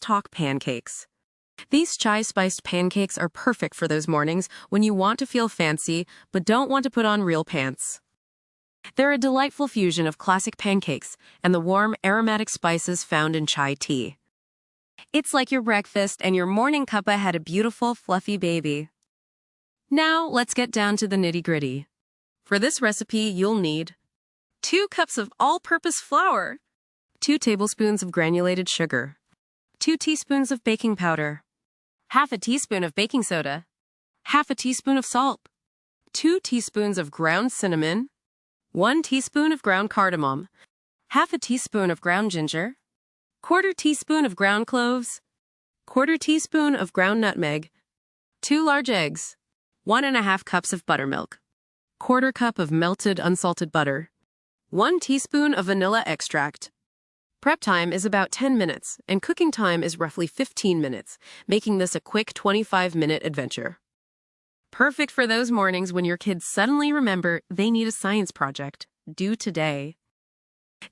talk pancakes. These chai-spiced pancakes are perfect for those mornings when you want to feel fancy but don't want to put on real pants. They're a delightful fusion of classic pancakes and the warm, aromatic spices found in chai tea. It's like your breakfast and your morning cuppa had a beautiful, fluffy baby. Now, let's get down to the nitty-gritty. For this recipe, you'll need 2 cups of all-purpose flour, 2 tablespoons of granulated sugar, 2 teaspoons of baking powder, half a teaspoon of baking soda, half a teaspoon of salt, 2 teaspoons of ground cinnamon, 1 teaspoon of ground cardamom, half a teaspoon of ground ginger, 1/4 teaspoon of ground cloves, 1/4 teaspoon of ground nutmeg, 2 large eggs, 1½ cups of buttermilk, 1/4 cup of melted unsalted butter, 1 teaspoon of vanilla extract. Prep time is about 10 minutes, and cooking time is roughly 15 minutes, making this a quick 25-minute adventure. Perfect for those mornings when your kids suddenly remember they need a science project, due today.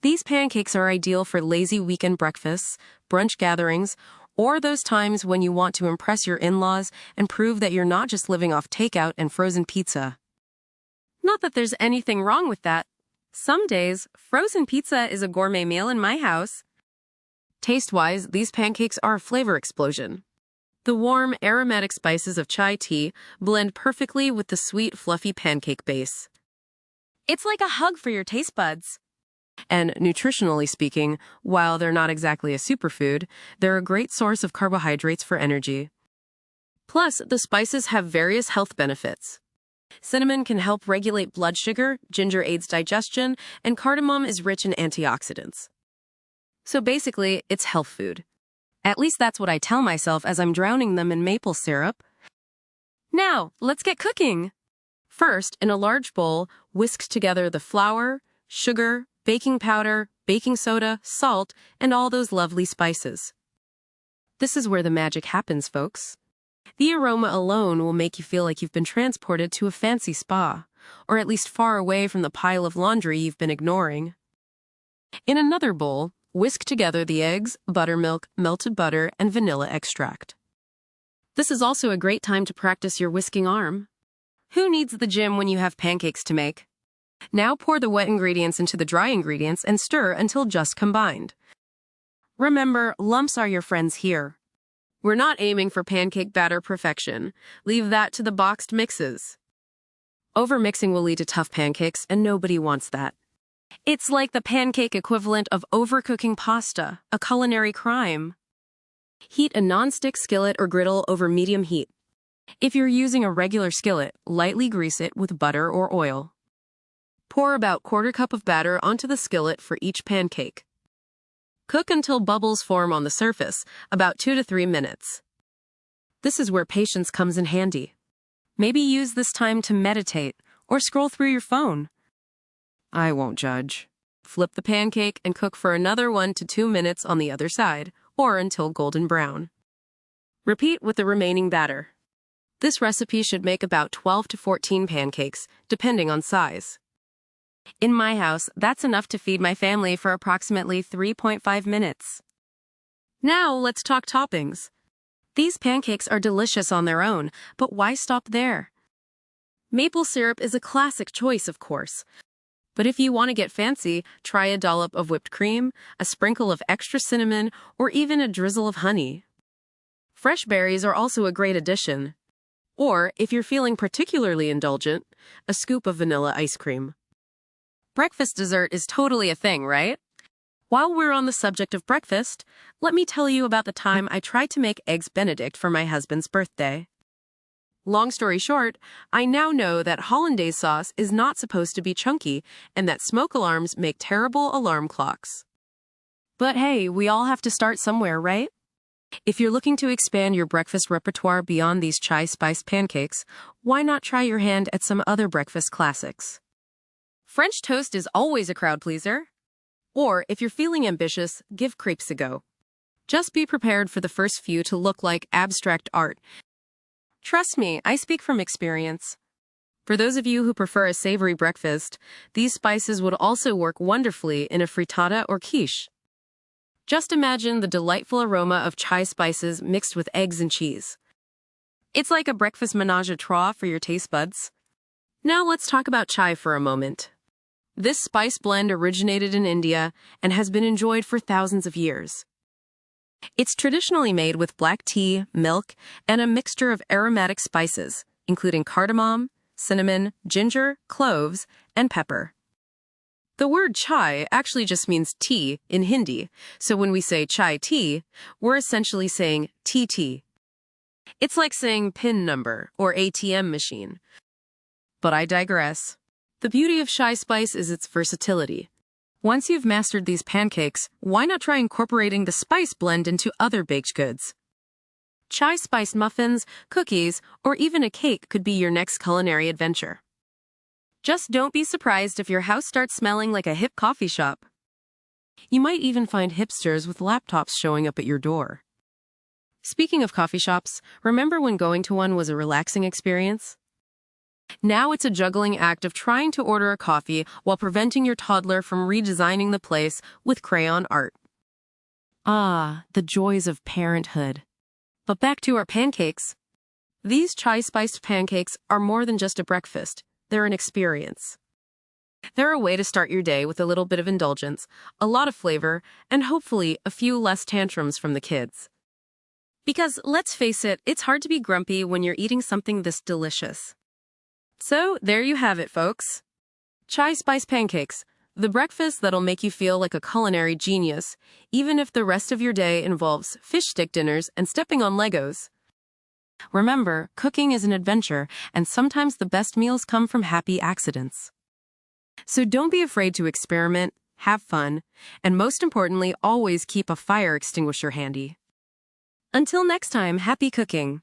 These pancakes are ideal for lazy weekend breakfasts, brunch gatherings, or those times when you want to impress your in-laws and prove that you're not just living off takeout and frozen pizza. Not that there's anything wrong with that. Some days, frozen pizza is a gourmet meal in my house. Taste-wise, these pancakes are a flavor explosion. The warm, aromatic spices of chai tea blend perfectly with the sweet, fluffy pancake base. It's like a hug for your taste buds. And nutritionally speaking, while they're not exactly a superfood, they're a great source of carbohydrates for energy. Plus, the spices have various health benefits. Cinnamon can help regulate blood sugar, ginger aids digestion, and cardamom is rich in antioxidants. So basically, it's health food. At least that's what I tell myself as I'm drowning them in maple syrup. Now, let's get cooking! First, in a large bowl, whisk together the flour, sugar, baking powder, baking soda, salt, and all those lovely spices. This is where the magic happens, folks. The aroma alone will make you feel like you've been transported to a fancy spa, or at least far away from the pile of laundry you've been ignoring. In another bowl, whisk together the eggs, buttermilk, melted butter, and vanilla extract. This is also a great time to practice your whisking arm. Who needs the gym when you have pancakes to make? Now pour the wet ingredients into the dry ingredients and stir until just combined. Remember, lumps are your friends here. We're not aiming for pancake batter perfection. Leave that to the boxed mixes. Overmixing will lead to tough pancakes, and nobody wants that. It's like the pancake equivalent of overcooking pasta, a culinary crime. Heat a non-stick skillet or griddle over medium heat. If you're using a regular skillet, lightly grease it with butter or oil. Pour about 1/4 cup of batter onto the skillet for each pancake. Cook until bubbles form on the surface, about 2 to 3 minutes. This is where patience comes in handy. Maybe use this time to meditate or scroll through your phone. I won't judge. Flip the pancake and cook for another 1 to 2 minutes on the other side, or until golden brown. Repeat with the remaining batter. This recipe should make about 12 to 14 pancakes, depending on size. In my house, that's enough to feed my family for approximately 3.5 minutes. Now, let's talk toppings. These pancakes are delicious on their own, but why stop there? Maple syrup is a classic choice, of course. But if you want to get fancy, try a dollop of whipped cream, a sprinkle of extra cinnamon, or even a drizzle of honey. Fresh berries are also a great addition. Or, if you're feeling particularly indulgent, a scoop of vanilla ice cream. Breakfast dessert is totally a thing, right? While we're on the subject of breakfast, let me tell you about the time I tried to make Eggs Benedict for my husband's birthday. Long story short, I now know that hollandaise sauce is not supposed to be chunky and that smoke alarms make terrible alarm clocks. But hey, we all have to start somewhere, right? If you're looking to expand your breakfast repertoire beyond these chai-spiced pancakes, why not try your hand at some other breakfast classics? French toast is always a crowd pleaser. Or, if you're feeling ambitious, give crepes a go. Just be prepared for the first few to look like abstract art. Trust me, I speak from experience. For those of you who prefer a savory breakfast, these spices would also work wonderfully in a frittata or quiche. Just imagine the delightful aroma of chai spices mixed with eggs and cheese. It's like a breakfast menage a trois for your taste buds. Now let's talk about chai for a moment. This spice blend originated in India and has been enjoyed for thousands of years. It's traditionally made with black tea, milk, and a mixture of aromatic spices, including cardamom, cinnamon, ginger, cloves, and pepper. The word chai actually just means tea in Hindi, so when we say chai tea, we're essentially saying tea tea. It's like saying PIN number or ATM machine. But I digress. The beauty of chai spice is its versatility. Once you've mastered these pancakes, why not try incorporating the spice blend into other baked goods? Chai spiced muffins, cookies, or even a cake could be your next culinary adventure. Just don't be surprised if your house starts smelling like a hip coffee shop. You might even find hipsters with laptops showing up at your door. Speaking of coffee shops, remember when going to one was a relaxing experience? Now it's a juggling act of trying to order a coffee while preventing your toddler from redesigning the place with crayon art. Ah, the joys of parenthood. But back to our pancakes. These chai-spiced pancakes are more than just a breakfast. They're an experience. They're a way to start your day with a little bit of indulgence, a lot of flavor, and hopefully a few less tantrums from the kids. Because, let's face it, it's hard to be grumpy when you're eating something this delicious. So, there you have it, folks. Chai spice pancakes, the breakfast that'll make you feel like a culinary genius, even if the rest of your day involves fish stick dinners and stepping on Legos. Remember, cooking is an adventure, and sometimes the best meals come from happy accidents. So don't be afraid to experiment, have fun, and most importantly, always keep a fire extinguisher handy. Until next time, happy cooking!